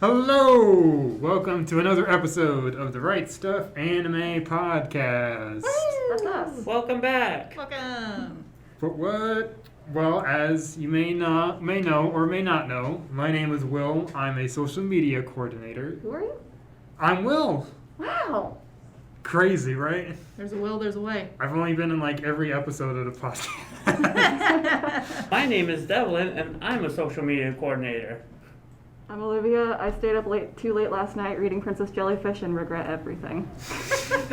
Hello! Welcome to another episode of the Right Stuf Anime Podcast. That's us. Welcome back. Welcome. But what? Well, as you may know or may not know, my name is Will. I'm a social media coordinator. Who are you? I'm Will. Wow. Crazy, right? There's a will, there's a way. I've only been in like every episode of the podcast. My name is Devlin, and I'm a social media coordinator. I'm Olivia. I stayed up too late last night reading Princess Jellyfish and regret everything.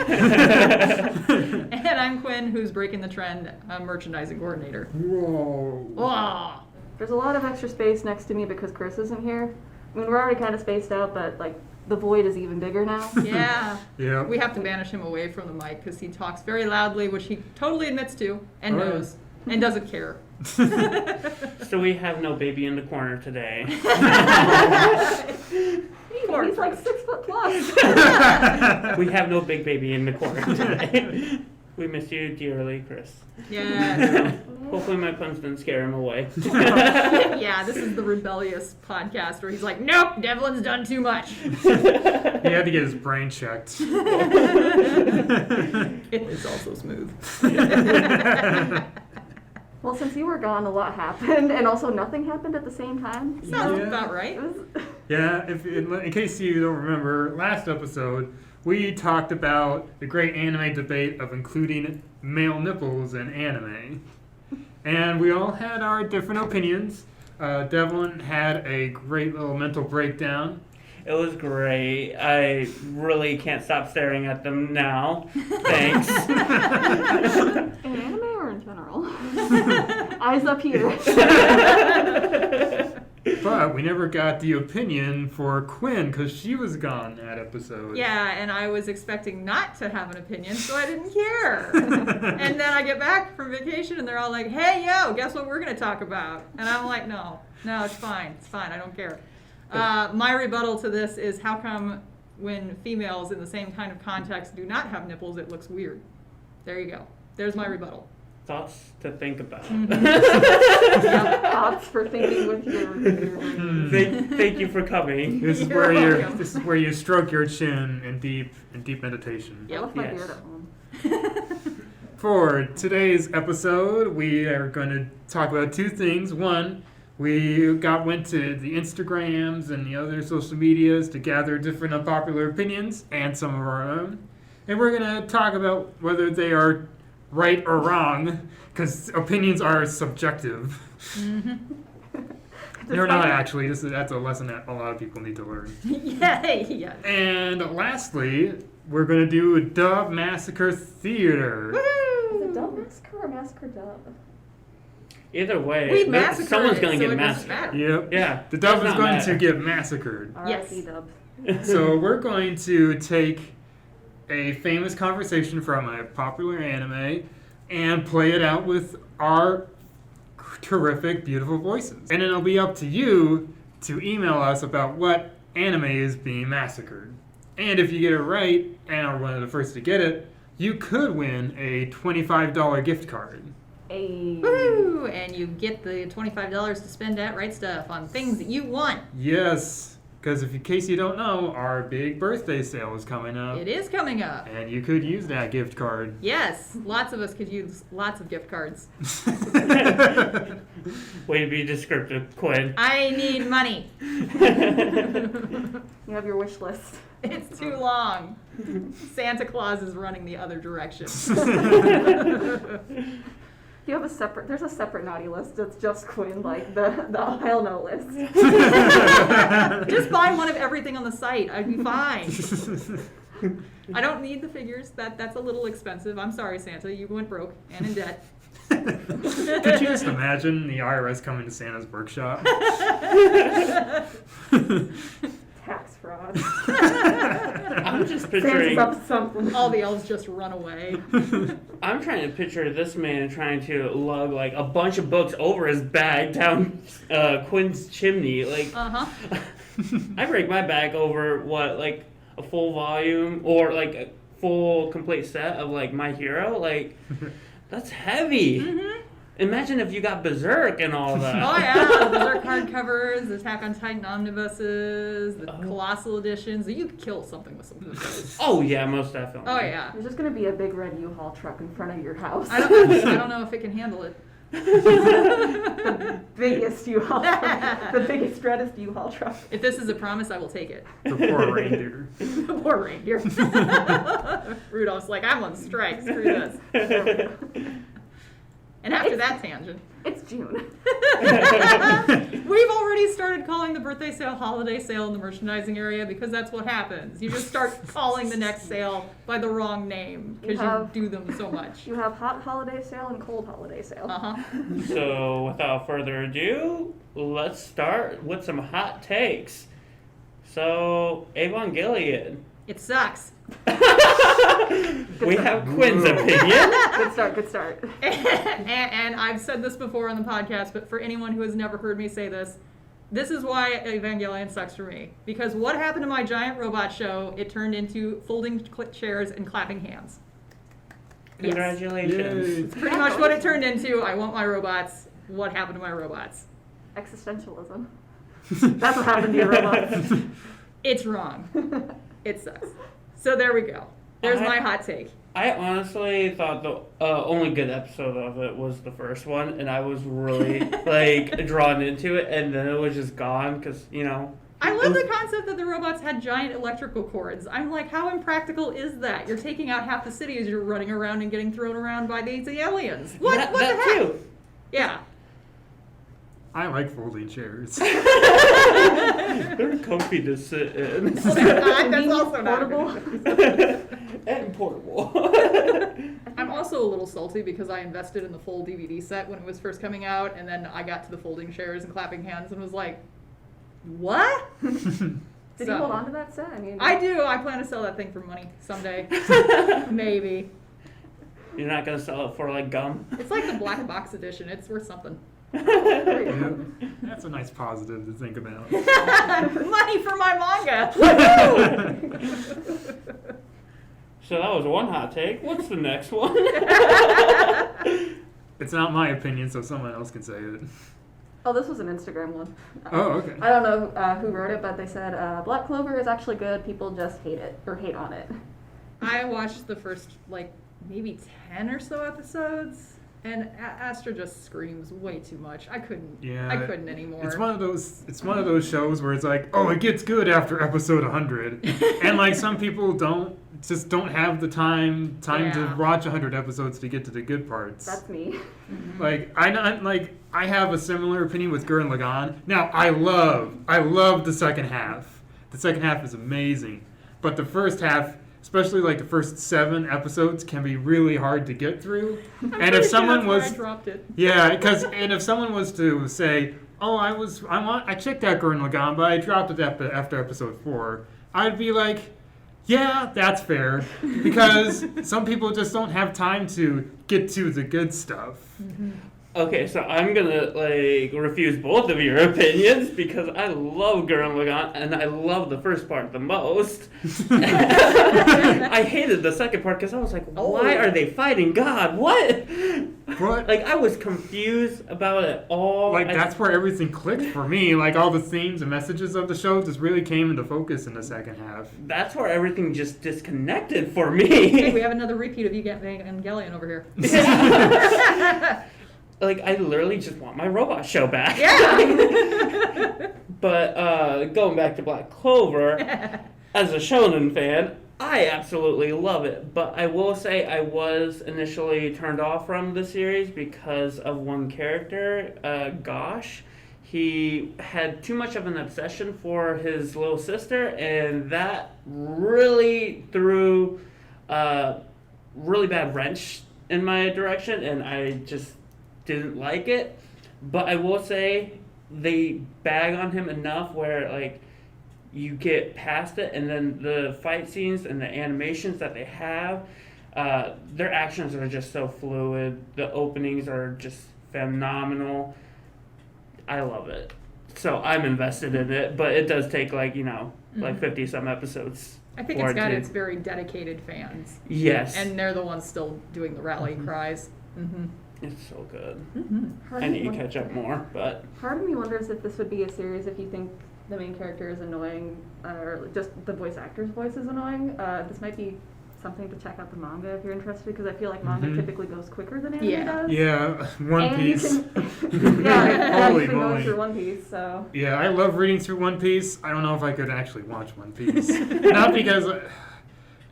And I'm Quinn, who's breaking the trend, merchandising coordinator. Whoa. Whoa. There's a lot of extra space next to me because Chris isn't here. I mean, we're already kind of spaced out, but like the void is even bigger now. Yeah. Yeah. We have to banish him away from the mic because he talks very loudly, which he totally admits to and All right. knows and doesn't care. So we have no baby in the corner today. He's like 6 foot plus. We have no big baby in the corner today. We miss you dearly, Chris. Yeah. Hopefully my puns didn't scare him away. Yeah, this is the rebellious podcast where he's like, nope, Devlin's done too much. He had to get his brain checked. It's also smooth. Well, since you were gone, a lot happened, and also nothing happened at the same time. Sounds Yeah. about right. It was Yeah, in case you don't remember, last episode we talked about the great anime debate of including male nipples in anime. And we all had our different opinions. Devlin had a great little mental breakdown. It was great. I really can't stop staring at them now. Thanks. in anime or in general? Eyes up here. But we never got the opinion for Quinn because she was gone that episode. Yeah, and I was expecting not to have an opinion, so I didn't care. And then I get back from vacation, and they're all like, hey, yo, guess what we're going to talk about? And I'm like, no, it's fine, I don't care. My rebuttal to this is how come when females in the same kind of context do not have nipples, it looks weird. There you go. There's my rebuttal. Thoughts to think about. Thoughts for thinking with your Thank you for coming. This is You're welcome. this is where you stroke your chin in deep meditation. I left my Yes. beard at home. For today's episode, we are going to talk about two things. One, we went to the Instagrams and the other social medias to gather different unpopular opinions and some of our own. And we're going to talk about whether they are right or wrong, because opinions are subjective. They're not actually. That's a lesson that a lot of people need to learn. Yeah. And lastly, we're going to do Dub Massacre Theatre. Is Woo! it Dub Massacre or Massacre Dub? Either way, We massacred someone's it, going to so get it doesn't massacred. matter. Yep. Yeah. The dub does is not going matter. to get massacred. R.I.P. Dub. So we're going to take a famous conversation from a popular anime and play it out with our terrific, beautiful voices. And it'll be up to you to email us about what anime is being massacred. And if you get it right, and are one of the first to get it, you could win a $25 gift card. Woo! And you get the $25 to spend at Right Stuf on things that you want. Yes, because in case you don't know, our big birthday sale is coming up. It is coming up. And you could use that gift card. Yes, lots of us could use lots of gift cards. Way to be descriptive, Quinn. I need money. You have your wish list. It's too long. Santa Claus is running the other direction. You have there's a separate naughty list that's just Quinn, like the I'll know list. Just buy one of everything on the site. I'd be fine. I don't need the figures. That's a little expensive. I'm sorry, Santa. You went broke and in debt. Could you just imagine the IRS coming to Santa's workshop? Tax fraud. I'm just Santa's picturing. up to something. All the elves just run away. I'm trying to picture this man trying to lug like a bunch of books over his bag down Quinn's chimney. Like, Uh-huh. I break my bag over like a full volume or like a full complete set of like My Hero. Like, that's heavy. Mm-hmm. Imagine if you got Berserk and all that. Oh yeah, those are hardcovers, the Attack on Titan omnibuses, the Colossal editions. You could kill something with some of those. Oh yeah, most definitely. Oh yeah. There's just gonna be a big red U-Haul truck in front of your house. I don't know if it can handle it. The biggest U-Haul truck. The biggest, reddest U-Haul truck. If this is a promise, I will take it. The poor reindeer. The poor reindeer. Rudolph's like, I'm on strike. Screw this. And after that tangent, It's June. we've already started calling the birthday sale holiday sale in the merchandising area because that's what happens. You just start calling the next sale by the wrong name because you do them so much. You have hot holiday sale and cold holiday sale. Uh-huh. So without further ado, let's start with some hot takes. So Evangelion. It sucks. We have Quinn's opinion. Good start. And I've said this before on the podcast, but for anyone who has never heard me say this, this is why Evangelion sucks for me. Because what happened to my giant robot show? It turned into folding chairs and clapping hands. Congratulations. Yay. It's pretty much what it turned into. I want my robots. What happened to my robots? Existentialism. That's what happened to your robots. It's wrong. It sucks. So there we go. There's my hot take. I honestly thought the only good episode of it was the first one, and I was really like drawn into it, and then it was just gone because I love the concept that the robots had giant electrical cords. I'm like, how impractical is that? You're taking out half the city as you're running around and getting thrown around by these aliens. What that the heck? too. Yeah. I like folding chairs. They're comfy to sit in. That's also not portable. And portable. I'm also a little salty because I invested in the full DVD set when it was first coming out, and then I got to the folding chairs and clapping hands and was like, what? Did you hold on to that set? I do. I plan to sell that thing for money someday. Maybe. You're not gonna sell it for like gum. It's like the black box edition. It's worth something. Yeah, that's a nice positive to think about. Money for my manga. So that was one hot take. What's the next one? It's not my opinion, so someone else can say it. Oh, this was an Instagram one. Oh, okay. I don't know who wrote it, but they said Black Clover is actually good. People just hate it or hate on it. I watched the first maybe 10 or so episodes. And Astra just screams way too much. I couldn't anymore. It's one of those shows where it's like, oh, it gets good after episode 100, and like some people don't have the time to watch 100 episodes to get to the good parts. That's me. Like I have a similar opinion with Gurren Lagann. Now I love the second half. The second half is amazing, but the first half, especially like the first 7 episodes, can be really hard to get through. And if someone I dropped it. yeah, if someone was to say, oh, I checked out Gurren Lagann, but I dropped it after episode 4, I'd be like, yeah, that's fair, because some people just don't have time to get to the good stuff. Mm-hmm. Okay, so I'm gonna refuse both of your opinions because I love Gurren Lagann and I love the first part the most. I hated the second part because I was like, why are they fighting God? What? But I was confused about it all. That's where everything clicked for me. Like all the themes and messages of the show just really came into focus in the second half. That's where everything just disconnected for me. Hey, we have another repeat of Evangelion over here. I literally just want my robot show back. Yeah. But going back to Black Clover, as a shonen fan, I absolutely love it. But I will say I was initially turned off from the series because of one character, Gosh. He had too much of an obsession for his little sister, and that really threw a really bad wrench in my direction, and I just didn't like it. But I will say they bag on him enough where you get past it, and then the fight scenes and the animations that they have, their actions are just so fluid. The openings are just phenomenal. I love it. So I'm invested in it, but it does take 50 some episodes. I think it's got its very dedicated fans. Yes. And they're the ones still doing the rally cries. Mm-hmm. It's so good. Mm-hmm. I need to catch up more, but Part of me wonders if this would be a series if you think the main character is annoying, or just the voice actor's voice is annoying. This might be something to check out the manga if you're interested, because I feel like manga typically goes quicker than anime Yeah. does. Yeah, One And Piece. you can, yeah, Holy you can go moly. through One Piece, so. Yeah, I love reading through One Piece. I don't know if I could actually watch One Piece. Not because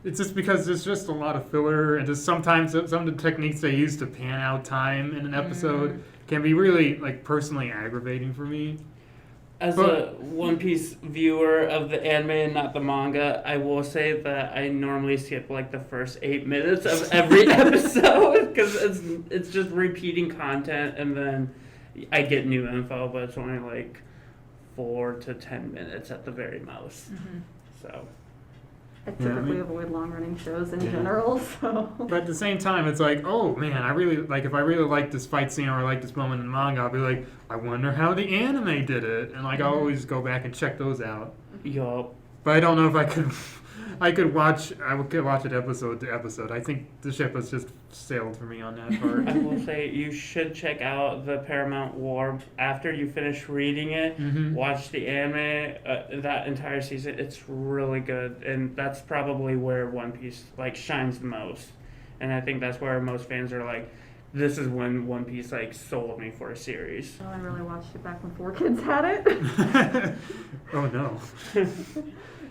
it's just because there's just a lot of filler, and just sometimes some of the techniques they use to pan out time in an episode can be really like personally aggravating for me. as a One Piece viewer of the anime and not the manga, I will say that I normally skip like the first 8 minutes of every episode because it's just repeating content, and then I get new info, but it's only like 4 to 10 minutes at the very most. Mm-hmm. So I typically avoid long-running shows in general, so. But at the same time, it's like, oh man, I really like if I really like this fight scene or I like this moment in the manga, I'll be like, I wonder how the anime did it, and like I'll always go back and check those out. yup. But I don't know if I could. I could watch it episode to episode. I think the ship has just sailed for me on that part. I will say you should check out the Paramount War after you finish reading it. Mhm. Watch the anime, that entire season. It's really good, and that's probably where One Piece like shines the most. And I think that's where most fans are like, this is when One Piece like sold me for a series. Oh, I really watched it back when 4Kids had it. Oh no.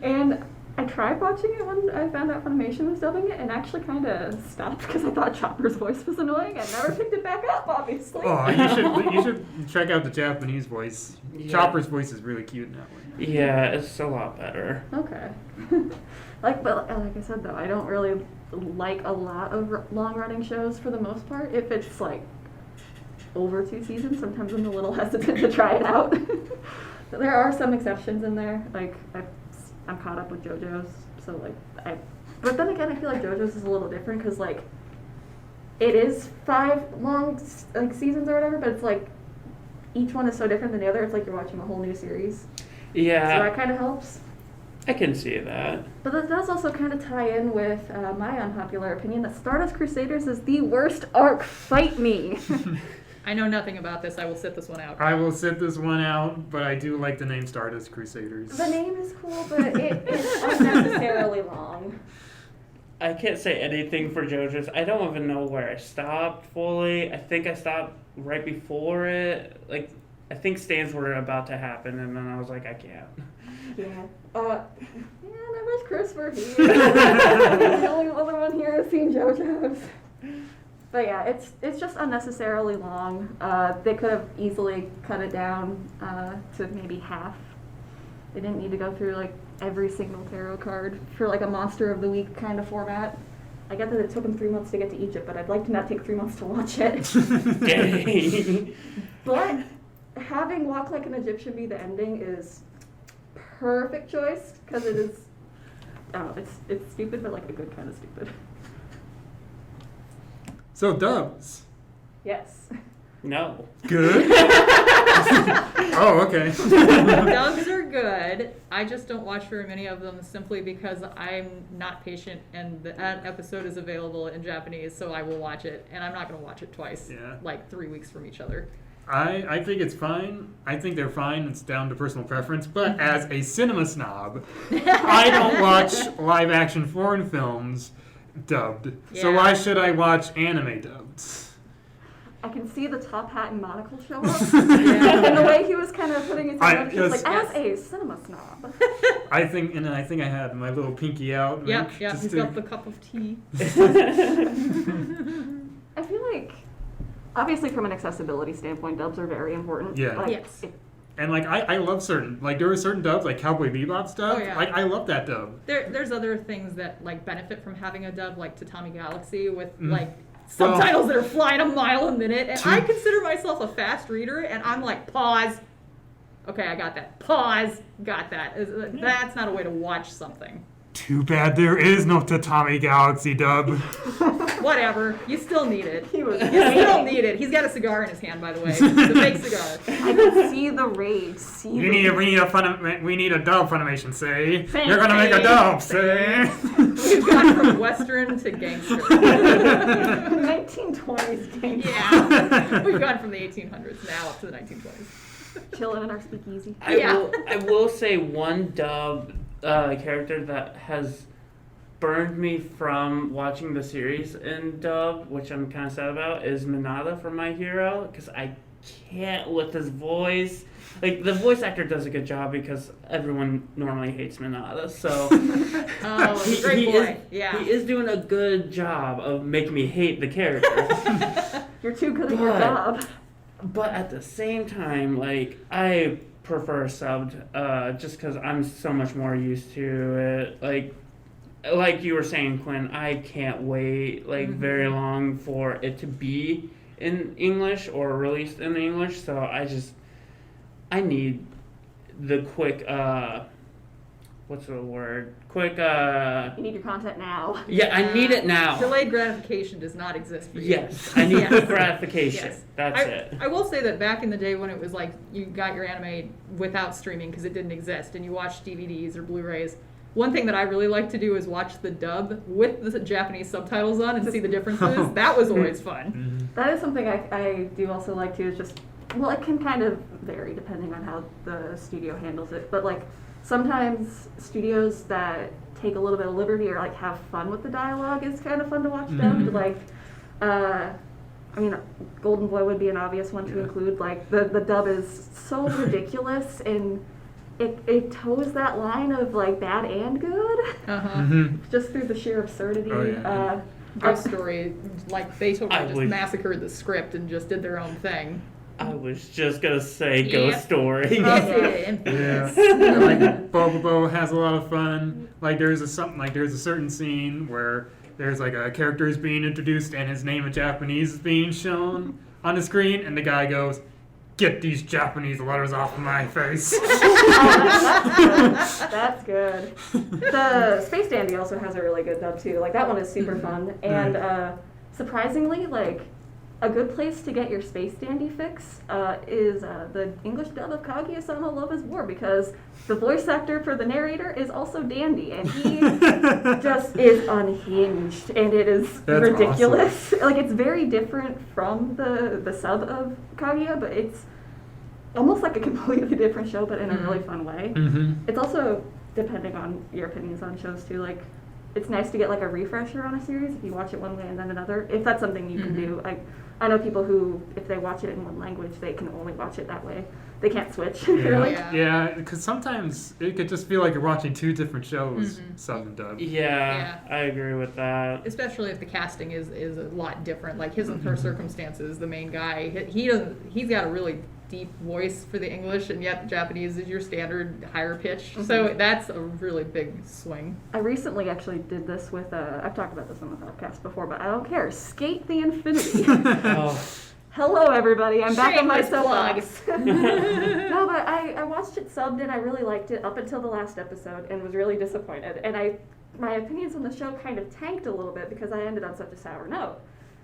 And I tried watching it when I found out Funimation was dubbing it, and actually kind of stopped because I thought Chopper's voice was annoying. I never picked it back up, obviously. Oh, you should check out the Japanese voice. Yeah. Chopper's voice is really cute in that one. Yeah, it's a lot better. Okay. But like I said though, I don't really like a lot of long-running shows for the most part. If it's like over 2 seasons, sometimes I'm a little hesitant to try it out. There are some exceptions in there. Like I'm caught up with JoJo's, so like But then again, I feel like JoJo's is a little different because like it is 5 long like seasons or whatever, but it's like each one is so different than the other. It's like you're watching a whole new series. So Yeah, that kind of helps. I can see that. But that does also kind of tie in with my unpopular opinion that Stardust Crusaders is the worst arc. Fight me. I know nothing about this. I will sit this one out. I will sit this one out, but I do like the name Stardust Crusaders. The name is cool, but it is unnecessarily long. I can't say anything for JoJo's. I don't even know where I stopped fully. I think I stopped right before it. Like, I think stands were about to happen, and then I was like, I can't. Yeah. Yeah, I wish Chris were here. The only other one here has seen JoJo's. But yeah, it's just unnecessarily long. They could have easily cut it down to maybe half. They didn't need to go through like every single tarot card for like a Monster of the Week kind of format. I get that it took them 3 months to get to Egypt, but I'd like to not take 3 months to watch it. Dang. But having Walk Like an Egyptian be the ending is perfect choice because it is. Oh, it's stupid, but like a good kind of stupid. So dubs. Yes. No. Good. Oh, okay. Dubs are good. I just don't watch very many of them simply because I'm not patient and that episode is available in Japanese, so I will watch it. And I'm not going to watch it twice, Yeah. like 3 weeks from each other. I think it's fine. I think they're fine. It's down to personal preference. But as a cinema snob, I don't watch live action foreign films dubbed. So Yeah. why should I watch anime dubbed? I can see the top hat and monocle show up. And the way he was kind of putting his hand, he was like, yes. as a cinema snob. I think I had my little pinky out. Yep, like, yep. just He's to- got the cup of tea. I feel like, obviously from an accessibility standpoint, dubs are very important. Yeah. Like, Yes. And like I love certain there were certain dubs like Cowboy Bebop's dub. Oh, yeah. Like I love that dub. There's other things that like benefit from having a dub, like Tatami Galaxy with Mm. like subtitles that are flying a mile a minute. And I consider myself a fast reader, and I'm like, pause. Okay, I got that. Pause. Got that. That's not a way to watch something. Too bad there is no Tatami Galaxy dub. Whatever. You still need it. He was You still need it. He's got a cigar in his hand, by the way. It's a fake cigar. I could see the rage. We need a dub Funimation, say. Say. You're gonna make a dub, say. We've gone from Western to gangster. 1920s game. Yeah. We've gone from the 1800s now up to the 1920s. Chilling in our speakeasy. I will say one dub character that has burned me from watching the series in dub, which I'm kind of sad about, is Minada from My Hero, because I can't with his voice. Like, the voice actor does a good job because everyone normally hates Minada, so Oh, he's a great boy. he is doing a good job of making me hate the character. You're too good at your job. But at the same time, like, I prefer subbed, just because I'm so much more used to it. Like you were saying, Quinn, I can't wait very long for it to be in English or released in English. So I need the quick what's the word? Quick You need your content now. yeah, I need it now. Delayed gratification does not exist for you. Yes, I need quick Yes. gratification. Yes. That's it. I will say that back in the day when it was like you got your anime without streaming because it didn't exist and you watched DVDs or Blu-rays, one thing that I really like to do is watch the dub with the Japanese subtitles on and see the differences. That was always fun. That is something I do also like too, is just, well, it can kind of vary depending on how the studio handles it, but like sometimes studios that take a little bit of liberty or like have fun with the dialogue is kind of fun to watch dubbed. Like, I mean, Golden Boy would be an obvious one to include. Like the dub is so ridiculous and it toes that line of like bad and good, just through the sheer absurdity. Oh, yeah. Ghost Story, like they totally just would- massacred the script and just did their own thing. I was just gonna say Yeah. Ghost Story. Yeah, like Bobobo has a lot of fun. Like there's a certain scene where there's like a character is being introduced and his name in Japanese is being shown on the screen, and the guy goes, "Get these Japanese letters off of my face." That's good. The Space Dandy also has a really good dub too. Like that one is super fun, and surprisingly, like a good place to get your Space Dandy fix is the English dub of Kaguya-sama Love is War, because the voice actor for the narrator is also Dandy, and he just is unhinged, and it is That's ridiculous. Like it's very different from the sub of Kaguya, but it's almost like a completely different show, but in a really fun way. It's also, depending on your opinions on shows too, like it's nice to get like a refresher on a series if you watch it one way and then another, if that's something you can do. I know people who, if they watch it in one language, they can only watch it that way. They can't switch, really. Yeah, because sometimes it could just feel like you're watching two different shows, sub and dub. Yeah, I agree with that. Especially if the casting is a lot different. Like his and her circumstances, the main guy, he's got a really deep voice for the English, and yet Japanese is your standard higher pitch. So that's a really big swing. I recently actually did this with, I've talked about this on the podcast before, but I don't care. Skate the Infinity. Oh, Hello, everybody. I'm back on my Shameless plug. soapbox. No, but I watched it subbed and I really liked it up until the last episode and was really disappointed. And my opinions on the show kind of tanked a little bit because I ended on such a sour note.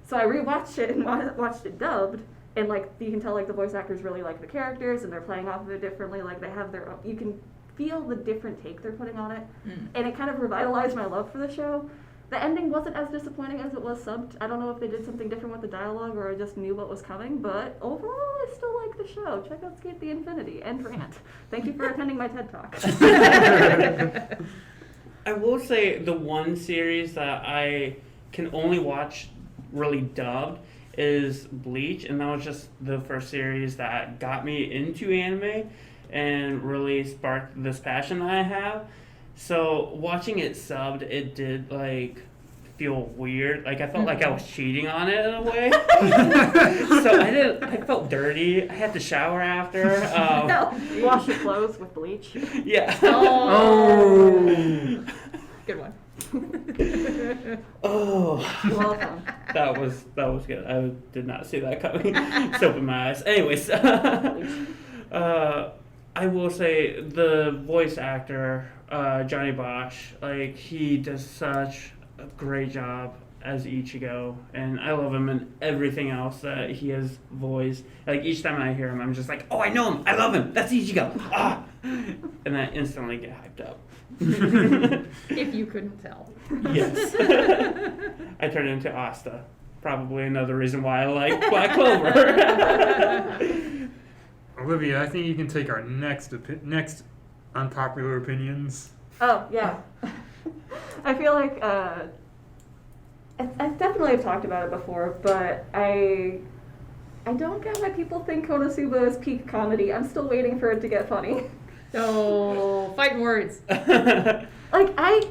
So I rewatched it and watched it dubbed. And like you can tell, like the voice actors really like the characters and they're playing off of it differently. Like they have their own, you can feel the different take they're putting on it. And it kind of revitalized my love for the show. The ending wasn't as disappointing as it was subbed. I don't know if they did something different with the dialogue or I just knew what was coming, but overall I still like the show. Check out Skate the Infinity and rant. Thank you for attending my TED Talk. I will say the one series that I can only watch really dubbed is Bleach, and that was just the first series that got me into anime and really sparked this passion that I have. So watching it subbed, it did like feel weird. Like I felt like I was cheating on it in a way. So I felt dirty. I had to shower after. Wash your clothes with bleach. Yeah. Oh. Good one. Oh. You're welcome. That was good. I did not see that coming. Soap in my eyes. Anyways, I will say the voice actor Johnny Bosch. Like, he does such a great job as Ichigo, and I love him in everything else that he has voiced. Like, each time I hear him, I'm just like, oh, I know him, I love him, that's Ichigo, ah! And I instantly get hyped up. If you couldn't tell. Yes. I turn into Asta. Probably another reason why I like Black Clover. Olivia, I think you can take our next unpopular opinions. Oh, yeah. I feel like I definitely have talked about it before, but I don't get why people think Konosuba is peak comedy. I'm still waiting for it to get funny. So, fighting words. Like, I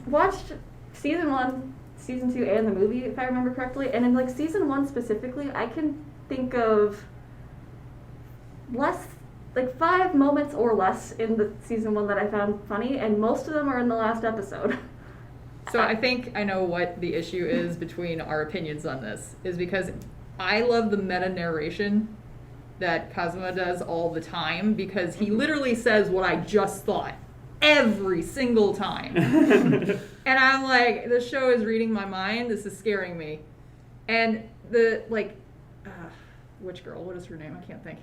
watched season 1, season 2, and the movie, if I remember correctly, and in, like, season 1 specifically, I can think of less, like, 5 moments or less in the season 1 that I found funny, and most of them are in the last episode. So I think I know what the issue is between our opinions on this, is because I love the meta narration that Kazuma does all the time, because he literally says what I just thought every single time. And I'm like, this show is reading my mind, this is scaring me. And the, like, which girl? What is her name? I can't think.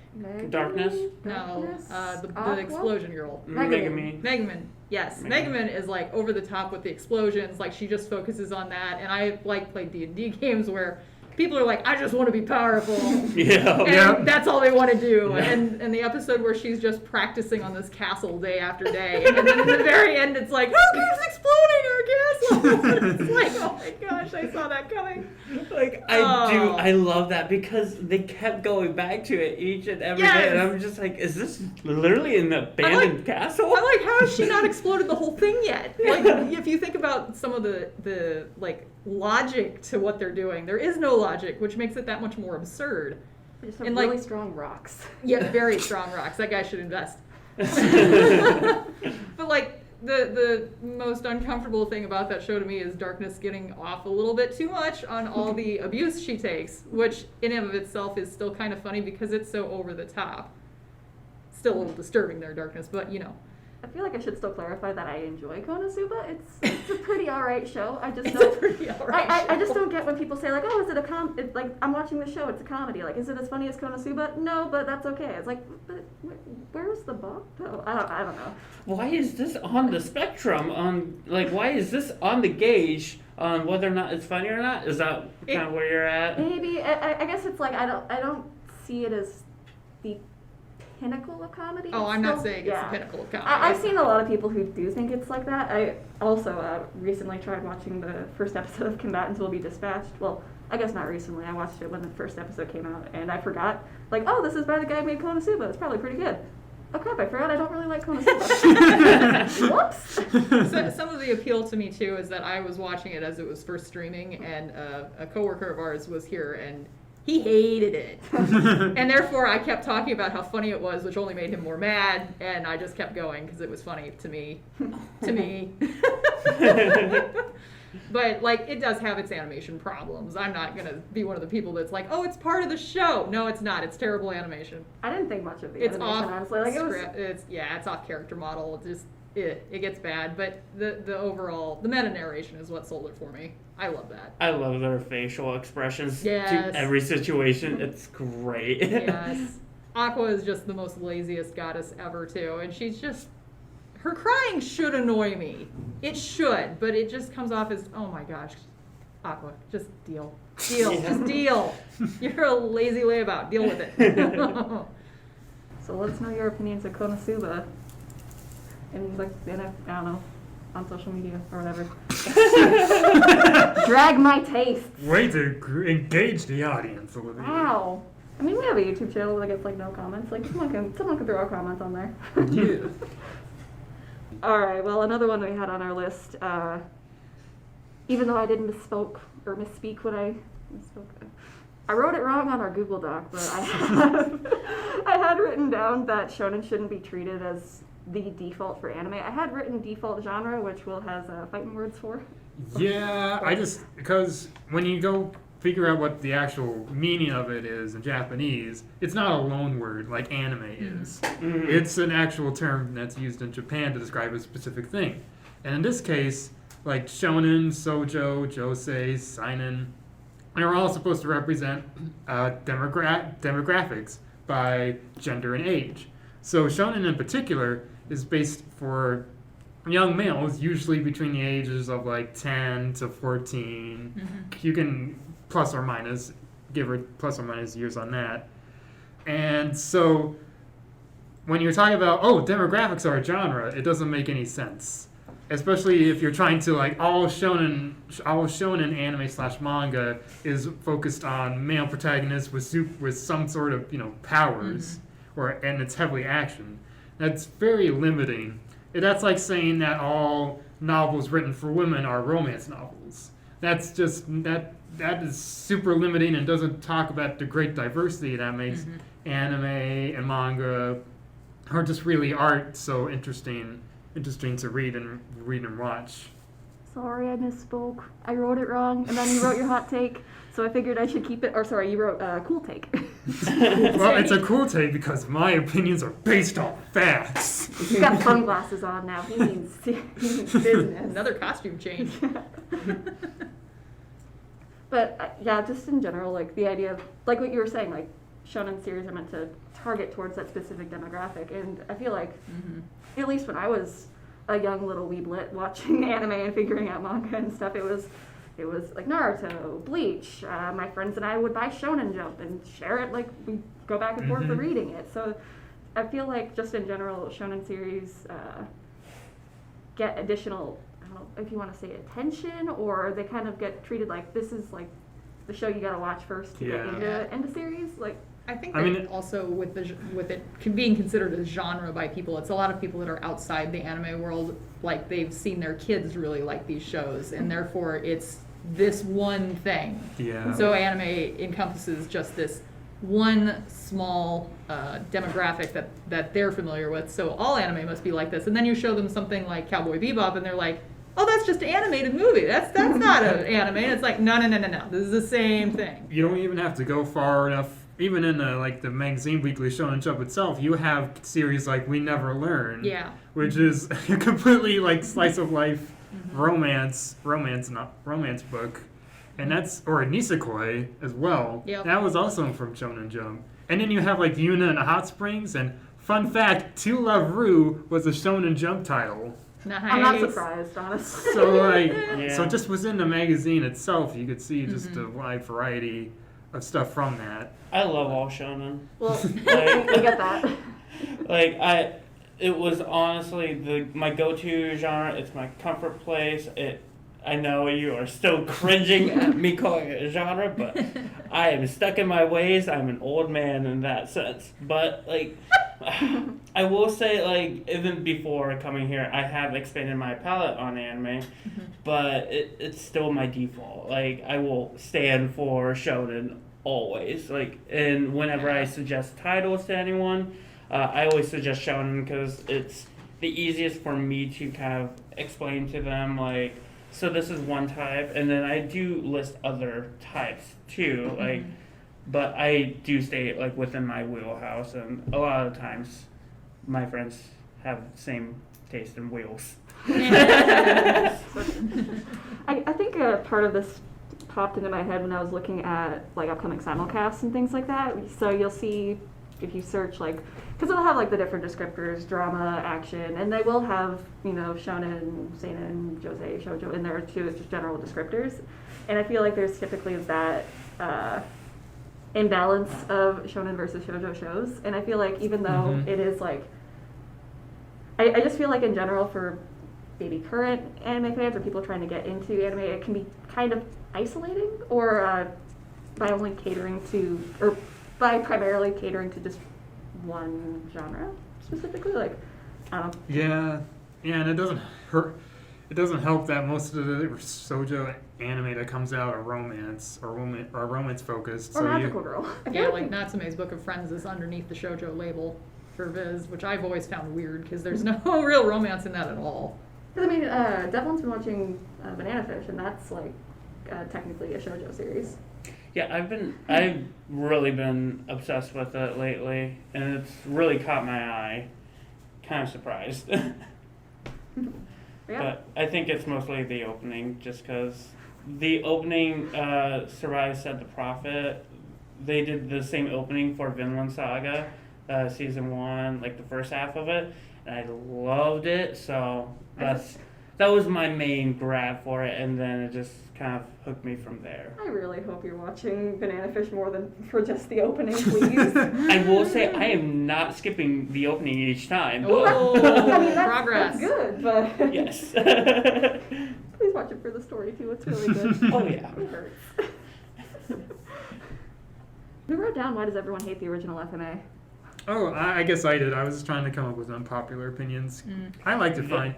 Darkness? No, the Aqua? explosion girl. Megami. Megaman. Yes, Megaman is like over the top with the explosions. Like, she just focuses on that. And I like played D&D games where people are like, I just want to be powerful. Yeah. And Yeah. that's all they want to do. Yeah. And the episode where she's just practicing on this castle day after day. And then at the very end, it's like, oh, keeps exploding our castle. And it's like, oh my gosh, I saw that coming. Like, Oh. I love that, because they kept going back to it each and every day, and I'm just like, is this literally an abandoned castle? I'm like, how has she not exploded the whole thing yet? Like, if you think about some of the like logic to what they're doing, there is no logic, which makes it that much more absurd. They just have And, like- really strong rocks. Yeah, very strong rocks. That guy should invest. But like, the most uncomfortable thing about that show to me is Darkness getting off a little bit too much on all the abuse she takes, which in and of itself is still kind of funny because it's so over the top. Still a little disturbing there, Darkness, but you know. I feel like I should still clarify that I enjoy Konosuba. It's a pretty alright show. I just It's don't. a pretty alright I just show. don't get when people say like, oh, is it a it's like, I'm watching the show, it's a comedy. Like, is it as funny as Konosuba? No, but that's okay. It's like, but where's the bump? Oh, I don't know. Why is this on the spectrum? Why is this on the gauge on whether or not it's funny or not? Is that kind of where you're at? Maybe I guess it's like I don't see it as the pinnacle of comedy. Oh, It's I'm not still- saying it's yeah. the pinnacle of comedy. I've seen a lot of people who do think it's like that. I also recently tried watching the first episode of Combatants Will Be Dispatched. Well, I guess not recently. I watched it when the first episode came out, and I forgot. Like, oh, this is by the guy who made Konosuba. It's probably pretty good. Oh crap! I forgot I don't really like Konosuba. Whoops. So, some of the appeal to me too is that I was watching it as it was first streaming, and a coworker of ours was here, and he hated it. And therefore, I kept talking about how funny it was, which only made him more mad, and I just kept going because it was funny to me. But, like, it does have its animation problems. I'm not going to be one of the people that's like, oh, it's part of the show. No, it's not. It's terrible animation. I didn't think much of the It's animation, off honestly. Like, it was. script. It's off character model. It gets bad. But the overall, the meta narration is what sold it for me. I love that. I love their facial expressions Yes. to every situation. It's great. Yes. Aqua is just the most laziest goddess ever, too. And she's just... Her crying should annoy me. It should, but it just comes off as, oh my gosh, Aqua, just deal. Deal. Yeah. Just deal. You're a lazy layabout. Deal with it. So let us know your opinions of Konosuba. And like, I don't know, on social media or whatever. Drag my taste. Way to engage the audience, Olivia. Wow. I mean, we have a YouTube channel that gets like no comments. Like someone can throw a comment on there. Yeah. All right. Well, another one we had on our list. Even though I didn't misspeak when I misspoke, I wrote it wrong on our Google Doc, but I had written down that shonen shouldn't be treated as the default for anime. I had written default genre, which Will has fighting words for. Yeah, because when you go figure out what the actual meaning of it is in Japanese, it's not a loan word like anime is. It's an actual term that's used in Japan to describe a specific thing. And in this case, like shonen, shoujo, josei, seinen, they're all supposed to represent demographics by gender and age. So shonen in particular is based for young males, usually between the ages of like 10 to 14. You can plus or minus, give or plus or minus years on that. And so when you're talking about, demographics are a genre, it doesn't make any sense. Especially if you're trying to like all shonen anime / manga is focused on male protagonists with some sort of powers, and it's heavily action. That's very limiting. That's like saying that all novels written for women are romance novels. That's just that is super limiting and doesn't talk about the great diversity that makes anime and manga, or just really art, so interesting to read and watch. Sorry, I misspoke. I wrote it wrong, and then you wrote your hot take, so I figured I should keep it. Or sorry, you wrote cool take. Well, it's a cool take because my opinions are based on facts. He's got sunglasses on now. He means business. Another costume change. But yeah, just in general, like the idea of like what you were saying, like shonen series are meant to target towards that specific demographic, and I feel like at least when I was a young little weeblet watching anime and figuring out manga and stuff, it was like Naruto, Bleach. My friends and I would buy Shonen Jump and share it. Like we go back and forth for reading it. So I feel like just in general, shonen series get additional, I don't know if you want to say attention, or they kind of get treated like this is like the show you gotta watch first to get into series. Like I think that also with it being considered a genre by people, it's a lot of people that are outside the anime world, like they've seen their kids really like these shows, and therefore it's this one thing. Yeah. So anime encompasses just this one small demographic that they're familiar with. So all anime must be like this. And then you show them something like Cowboy Bebop, and they're like, oh, that's just an animated movie. That's not an anime. And it's like, no. This is the same thing. You don't even have to go far enough. Even in the magazine Weekly Shonen Jump itself, you have series like We Never Learn, which is a completely like slice of life romance book, and or Nisekoi as well. Yep. That was also from Shonen Jump. And then you have like Yuna and the Hot Springs, and fun fact, To Love Ru was a Shonen Jump title. Nice. I'm not surprised, honestly. So so just within the magazine itself, you could see just a wide variety of stuff from that. I love all shonen. Well, I get that. It was honestly my go-to genre. It's my comfort place. I know you are still cringing at me calling it a genre, but I am stuck in my ways. I'm an old man in that sense. But I will say, even before coming here, I have expanded my palette on anime, but it's still my default. I will stand for shonen always. And whenever I suggest titles to anyone, I always suggest shonen because it's the easiest for me to kind of explain to them, so this is one type, and then I do list other types too, but I do stay within my wheelhouse, and a lot of times my friends have the same taste in wheels. I think part of this popped into my head when I was looking at upcoming simulcasts and things like that. So you'll see if you search because it'll have the different descriptors, drama, action, and they will have shonen, seinen, josei, shoujo in there too as just general descriptors. And I feel like there's typically that imbalance of shonen versus shoujo shows. And I feel like even though it is I just feel like in general for maybe current anime fans or people trying to get into anime, it can be kind of isolating, or by only catering to, or by primarily catering to just one genre specifically. I don't know. Yeah, and it doesn't hurt. It doesn't help that most of the shoujo anime that comes out are romance or romance focused. Or magical girl. Yeah, Natsume's Book of Friends is underneath the shoujo label for Viz, which I've always found weird because there's no real romance in that at all. Because I mean, Devlin's been watching Banana Fish, and that's technically a shoujo series. Yeah, I've really been obsessed with it lately, and it's really caught my eye. Kind of surprised. Yeah. But I think it's mostly the opening, just because the opening, Sarai Said the Prophet, they did the same opening for Vinland Saga, season 1, like the first half of it, and I loved it, so that was my main grab for it, and then it just kind of hooked me from there. I really hope you're watching Banana Fish more than for just the opening, please. I will say I am not skipping the opening each time. Oh, I mean, progress. that's good, but Yes. please watch it for the story too. It's really good. Oh yeah. It hurts. Who wrote down why does everyone hate the original FMA? Oh, I guess I did. I was just trying to come up with unpopular opinions. I liked it fine.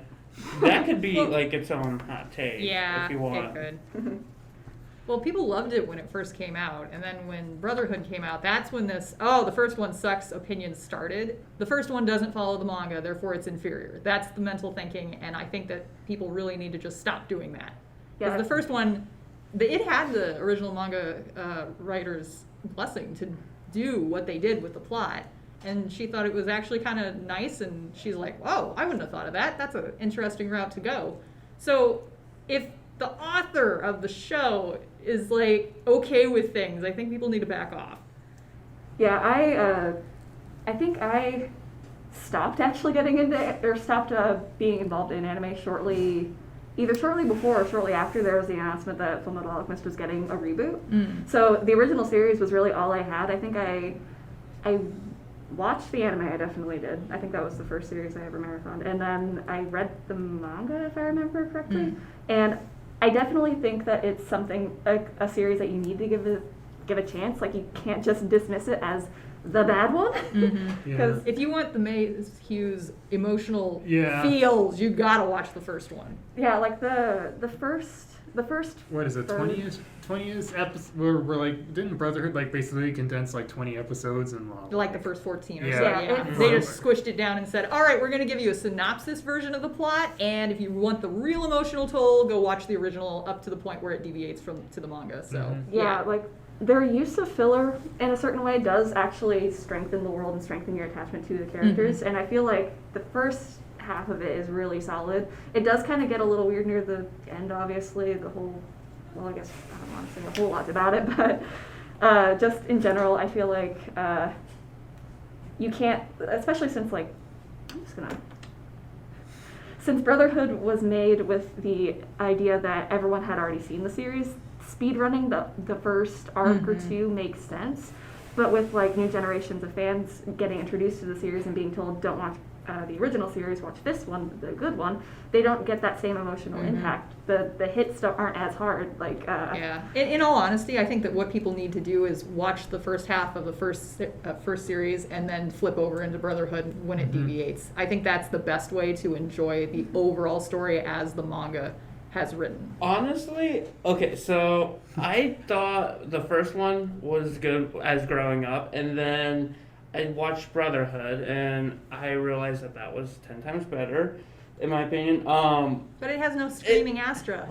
That could be Well, like its own hot take Yeah, if you want. it could. Well, people loved it when it first came out, and then when Brotherhood came out, that's when the first one sucks opinions started. The first one doesn't follow the manga, therefore it's inferior. That's the mental thinking, and I think that people really need to just stop doing that. Because Yeah. the first one, it had the original manga writer's blessing to do what they did with the plot. And she thought it was actually kind of nice, and she's like, whoa, I wouldn't have thought of that. That's an interesting route to go. So if the author of the show is like okay with things, I think people need to back off. Yeah, I think I stopped actually getting into, or stopped being involved in anime either shortly before or shortly after there was the announcement that Fullmetal Alchemist was getting a reboot. So the original series was really all I had. I think I watched the anime, I definitely did. I think that was the first series I ever marathoned. And then I read the manga, if I remember correctly. And I definitely think that it's something, a series that you need to give a chance. Like, you can't just dismiss it as the bad one. Yeah. If you want the Maze Hughes emotional Yeah. feels, you gotta watch the first one. Yeah, like the first. What is it? 20 years? 20 years episodes. We're like, didn't Brotherhood like basically condense like 20 episodes and Like the first 14 or Yeah. so. Yeah, Yeah. it's- They just squished it down and said, all right, we're going to give you a synopsis version of the plot, and if you want the real emotional toll, go watch the original up to the point where it deviates to the manga. So, Yeah, like their use of filler in a certain way does actually strengthen the world and strengthen your attachment to the characters. And I feel like the first half of it is really solid. It does kind of get a little weird near the end, obviously. Well, I guess I don't want to say a whole lot about it, but just in general, I feel like you can't, especially since since Brotherhood was made with the idea that everyone had already seen the series, speedrunning the first arc or two makes sense. But with like new generations of fans getting introduced to the series and being told don't watch the original series, watch this one, the good one, they don't get that same emotional impact. The hits aren't as hard. Like yeah. In all honesty, I think that what people need to do is watch the first half of the first series and then flip over into Brotherhood when it deviates. I think that's the best way to enjoy the overall story as the manga has written. Honestly, okay, so I thought the first one was good as growing up, and then I watched Brotherhood, and I realized that was 10 times better, in my opinion. But it has no screaming Astra.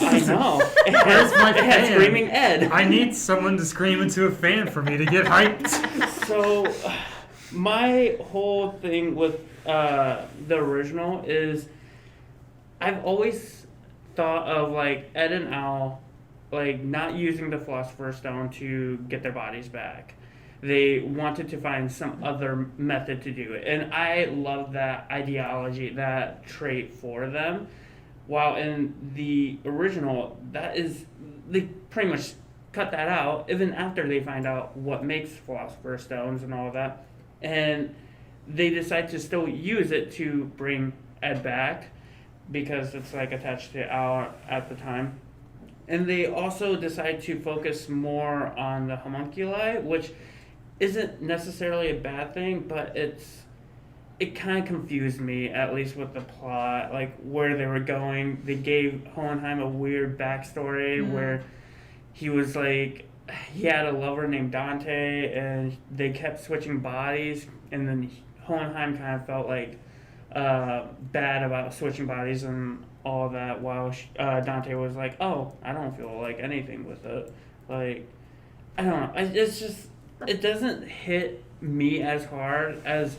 I know. It Where's my it has fan? Screaming Ed. I need someone to scream into a fan for me to get hyped. So, my whole thing with the original is I've always thought of like Ed and Al like not using the Philosopher's Stone to get their bodies back. They wanted to find some other method to do it. And I love that ideology, that trait for them. While in the original, they pretty much cut that out, even after they find out what makes Philosopher's Stones and all of that. And they decide to still use it to bring Ed back, because it's like attached to Al at the time. And they also decide to focus more on the homunculi, which isn't necessarily a bad thing, but it kind of confused me, at least with the plot, like where they were going. They gave Hohenheim a weird backstory where he was like, he had a lover named Dante, and they kept switching bodies, and then Hohenheim kind of felt like bad about switching bodies and all of that, while Dante was like, oh, I don't feel like anything with it, Like, I don't know. It's just, it doesn't hit me as hard as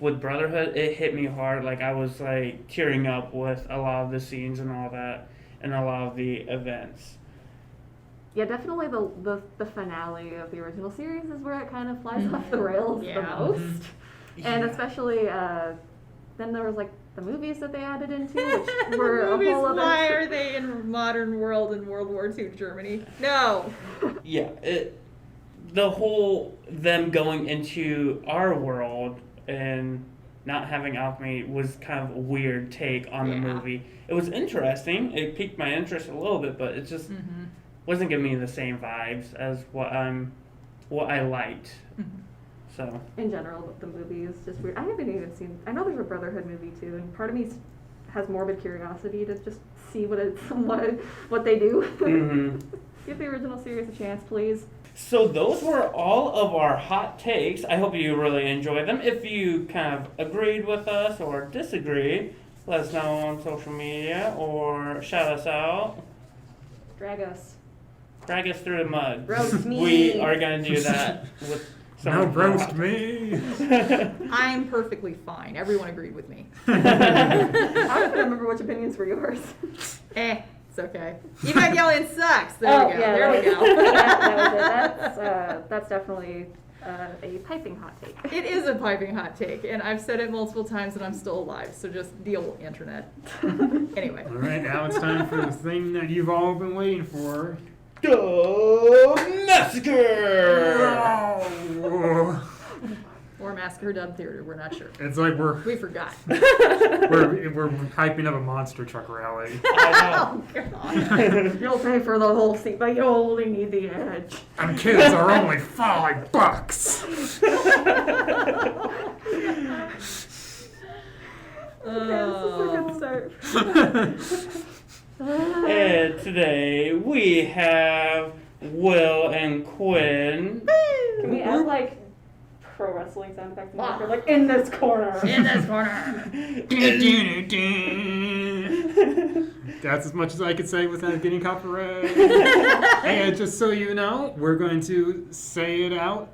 with Brotherhood. It hit me hard. Like, I was, like, tearing up with a lot of the scenes and all that, and a lot of the events. Yeah, definitely the finale of the original series is where it kind of flies off the rails Yeah. the most. And Yeah. especially, then there was, like, the movies that they added into, which were a Movies, whole other... why are they in modern world in World War II Germany? No. Yeah, the whole them going into our world and not having alchemy was kind of a weird take on the Yeah. movie. It was interesting. It piqued my interest a little bit, but it just wasn't giving me the same vibes as what I liked. So In general, the movie is just weird. I haven't even seen... I know there's a Brotherhood movie, too, and part of me has morbid curiosity to just see what they do. mhm. Give the original series a chance, please. So those were all of our hot takes. I hope you really enjoyed them. If you kind of agreed with us or disagreed, let us know on social media or shout us out. Drag us. Drag us through the mud. Roast me. We are going to do that with some No, of the roast hot- me. I'm perfectly fine. Everyone agreed with me. I don't remember which opinions were yours. It's okay. Evangelion sucks. There Oh, we go. yeah, there we that- go. that was it. That's definitely a piping hot take. It is a piping hot take, and I've said it multiple times, and I'm still alive. So just deal, internet. Anyway. All right, now it's time for the thing that you've all been waiting for. The Massacre! Oh. Or Massacre Dub Theatre. We're not sure. It's like We forgot. we're hyping up a monster truck rally. I Oh, God. You'll pay for the whole seat, but you only need the edge. And kids are only $5. Okay, this is a good start. And today we have Will and Quinn. Can we add like pro wrestling sound effects in the background? Like in this corner. In this corner. That's as much as I could say without getting copyright. And just so you know, we're going to say it out.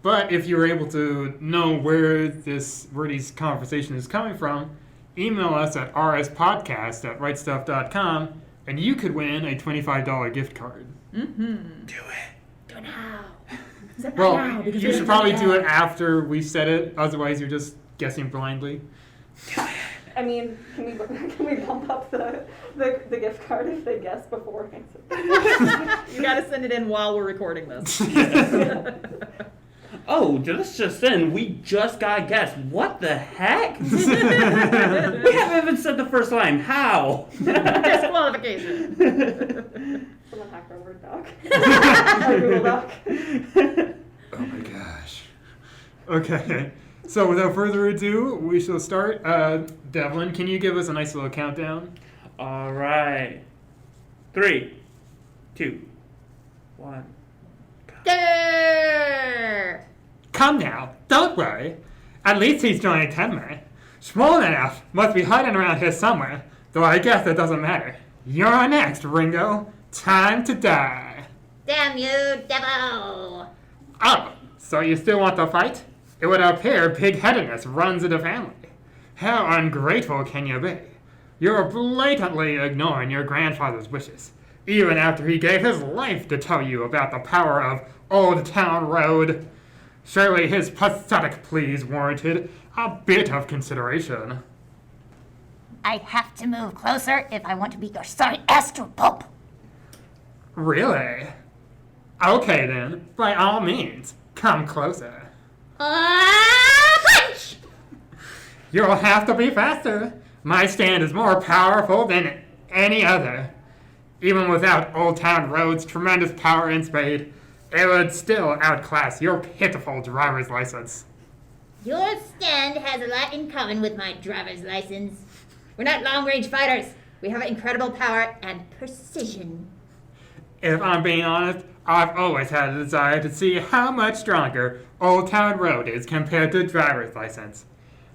But if you're able to know where these conversation is coming from, email us at rspodcast@rightstuf.com, and you could win a $25 gift card. Mm-hmm. Do it. Do it now. Well, you should probably do it after we said it. Otherwise, you're just guessing blindly. I mean, can we bump up the gift card if they guess beforehand? You gotta send it in while we're recording this. Oh, just in, we just got a guess. What the heck? We haven't even said the first line. How? Disqualification. Someone hack our Word doc. Our Google Doc. Oh my gosh. Okay. So without further ado, we shall start. Devlin, can you give us a nice little countdown? All right. 3, 2, 1. Grrr. Come now, don't worry. At least he's joining Tenma. Small enough, must be hiding around here somewhere, though I guess it doesn't matter. You're next, Ringo. Time to die. Damn you, devil! Oh, so you still want to fight? It would appear pig-headedness runs in the family. How ungrateful can you be? You're blatantly ignoring your grandfather's wishes, even after he gave his life to tell you about the power of Old Town Road. Surely his pathetic pleas warranted a bit of consideration. I have to move closer if I want to be your sorry astral pope. Really? Okay then, by all means, come closer. Punch! You'll have to be faster. My stand is more powerful than any other. Even without Old Town Road's tremendous power and speed, it would still outclass your pitiful driver's license. Your stand has a lot in common with my driver's license. We're not long-range fighters. We have incredible power and precision. If I'm being honest, I've always had a desire to see how much stronger Old Town Road is compared to driver's license.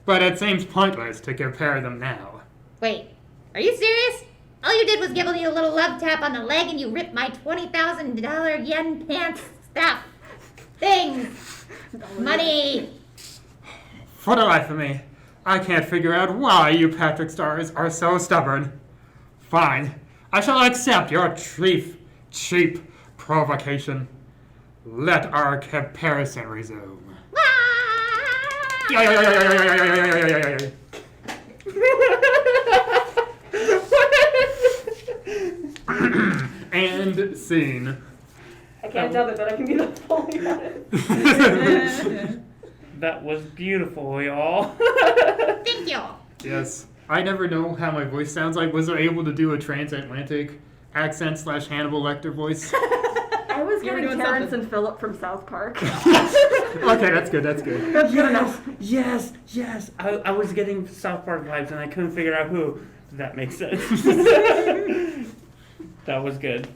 But it seems pointless to compare them now. Wait, are you serious? All you did was give me a little love tap on the leg and you ripped my $20,000 yen pants stuff. Things. Money. For the life of me, I can't figure out why you Patrick Stars are so stubborn. Fine, I shall accept your cheap provocation. Let our comparison resume. And scene. I can't dub it, but I can be the Foley on it. That was beautiful, y'all. Thank you. Yes. I never know how my voice sounds like. Was I able to do a transatlantic accent / Hannibal Lecter voice? I was You were getting doing Terrence something. and Phillip from South Park. Okay, that's good. That's good enough. Yes. I was getting South Park vibes and I couldn't figure out who. That makes sense. That was good.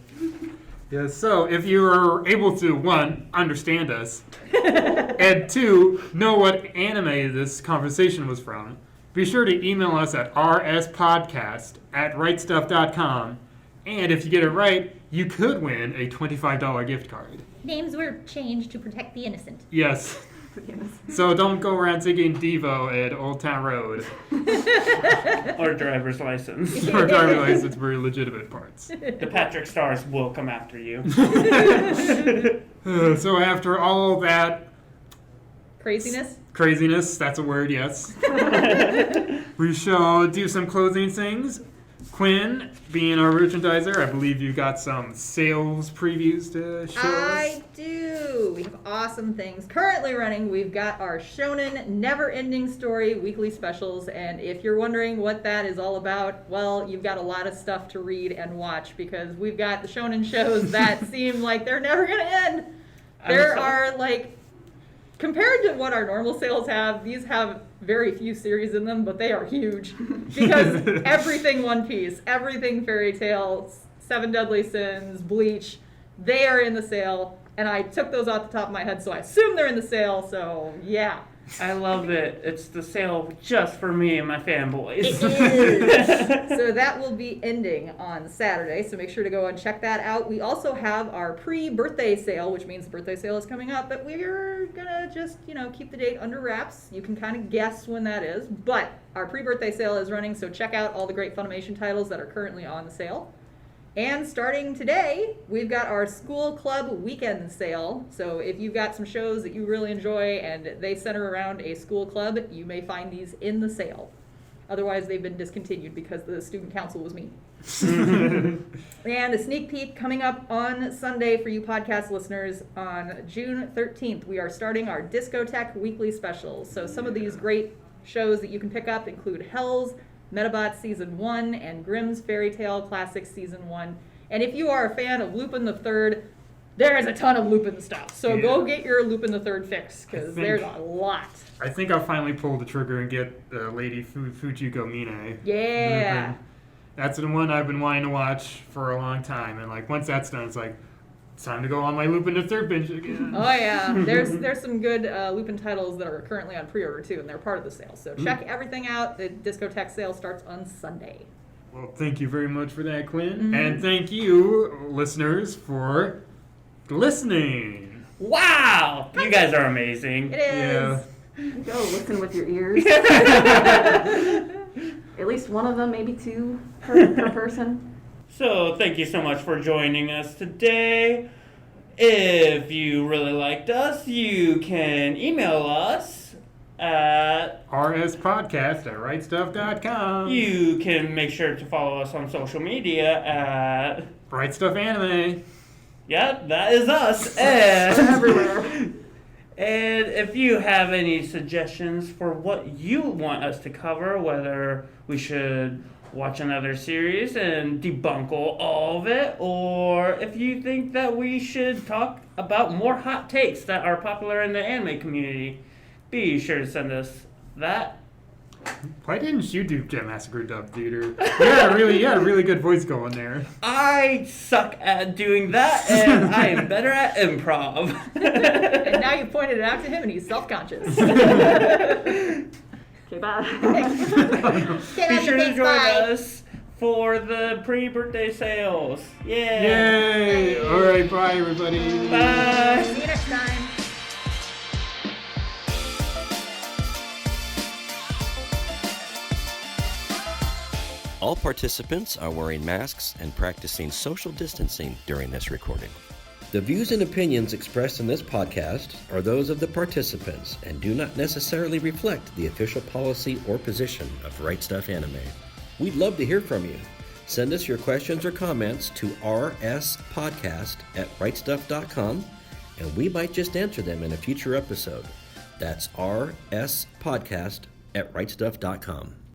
Yes, so if you are able to, 1, understand us, and 2, know what anime this conversation was from, be sure to email us at rspodcast@rightstuf.com. And if you get it right, you could win a $25 gift card. Names were changed to protect the innocent. Yes. So don't go around singing Devo at Old Town Road. Or driver's license. Or driver's license for legitimate parts. The Patrick Stars will come after you. So after all that Craziness. that's a word, yes. We shall do some closing things. Quinn, being our merchandiser, I believe you got some sales previews to show us. I do. We have awesome things currently running. We've got our Shonen Never Ending Story weekly specials, and if you're wondering what that is all about, well, you've got a lot of stuff to read and watch because we've got the shonen shows that seem like they're never going to end. There are compared to what our normal sales have, these have very few series in them, but they are huge because everything One Piece, everything Fairy Tail, Seven Deadly Sins, Bleach, they are in the sale, and I took those off the top of my head, so I assume they're in the sale. So yeah. I love it. It's the sale just for me and my fanboys. It is. So that will be ending on Saturday, so make sure to go and check that out. We also have our pre-birthday sale, which means the birthday sale is coming up, but we're gonna just, keep the date under wraps. You can kind of guess when that is, but our pre-birthday sale is running, so check out all the great Funimation titles that are currently on the sale. And starting today, we've got our school club weekend sale. So if you've got some shows that you really enjoy and they center around a school club, you may find these in the sale. Otherwise, they've been discontinued because the student council was mean. And a sneak peek coming up on Sunday for you podcast listeners on June 13th. We are starting our Discotheque weekly specials. So some of these great shows that you can pick up include Hell's, Metabot Season 1, and Grimm's Fairy Tale Classics Season 1. And if you are a fan of Lupin the Third, there is a ton of Lupin stuff. So go get your Lupin the Third fix, because there's a lot. I think I'll finally pull the trigger and get Lady Fujiko Mine. Yeah. Lupin. That's the one I've been wanting to watch for a long time. And once that's done, it's time to go on my Lupin the Third binge again. Oh yeah, there's some good Lupin titles that are currently on pre-order too, and they're part of the sale. So check everything out. The Discotheque sale starts on Sunday. Well, thank you very much for that, Quinn. And thank you, listeners, for listening. Wow! You guys are amazing. It is. Yeah. Go listen with your ears. At least one of them, maybe two per person. So, thank you so much for joining us today. If you really liked us, you can email us at rspodcast@rightstuf.com. You can make sure to follow us on social media at Right Stuf Anime. Yeah, that is us. And Everywhere. And if you have any suggestions for what you want us to cover, whether we should watch another series and debunk all of it, or if you think that we should talk about more hot takes that are popular in the anime community, be sure to send us that. Why didn't you do Massacre Dub Theatre? You had a really good voice going there. I suck at doing that, and I am better at improv. And now you pointed it out to him, and he's self-conscious. Okay, bye. Get Be on sure the to big join bye. us for the pre-birthday sales. Yeah. Yay! All right, bye, everybody. Bye. See you next time. All participants are wearing masks and practicing social distancing during this recording. The views and opinions expressed in this podcast are those of the participants and do not necessarily reflect the official policy or position of Right Stuf Anime. We'd love to hear from you. Send us your questions or comments to rspodcast@rightstuf.com, and we might just answer them in a future episode. That's rspodcast@rightstuf.com.